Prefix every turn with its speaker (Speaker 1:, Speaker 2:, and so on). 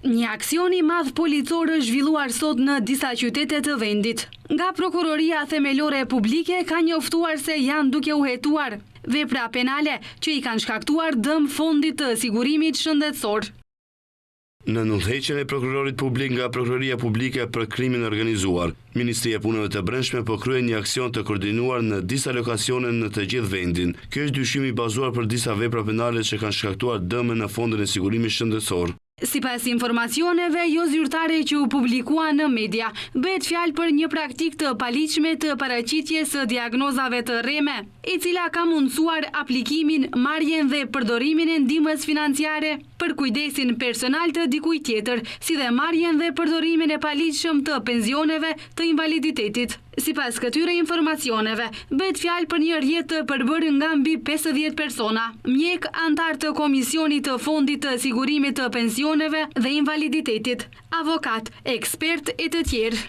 Speaker 1: Një aksion i madh policor është zhvilluar sot në disa qytete të vendit. Nga Prokuroria Themelore Publike ka njoftuar se janë duke u hetuar vepra penale që i kanë shkaktuar dëm fondit të sigurimit shëndetësor.
Speaker 2: Në nënthëheqjen e prokurorit publik nga Prokuroria Publike për krimin organizuar, Ministria e Punëve të Brendshme po kryen një aksion të koordinuar në disa lokacione në të gjithë vendin. Ky është dyshimi i bazuar për disa vepra penale që kanë shkaktuar dëme në fondin e sigurimit shëndetësor.
Speaker 1: Sipas informacioneve jo zyrtare që u publikua në media, bëhet fjalë për një praktik të paligjshme të paraqitjes së diagnozave të rreme, e cila ka mundësuar aplikimin, marrjen dhe përdorimin e ndihmës financiare për kujdesin personal të dikujt tjetër, si dhe marrjen dhe përdorimin e paligjshëm të pensioneve të invaliditetit. Sipas këtyre informacioneve, bëhet fjalë për një rrjet të përbërë nga mbi 50 persona, mjek, antar të Komisionit të Fondit të Sigurimit të Pensioneve dhe Invaliditetit, avokat, ekspert e të tjerë.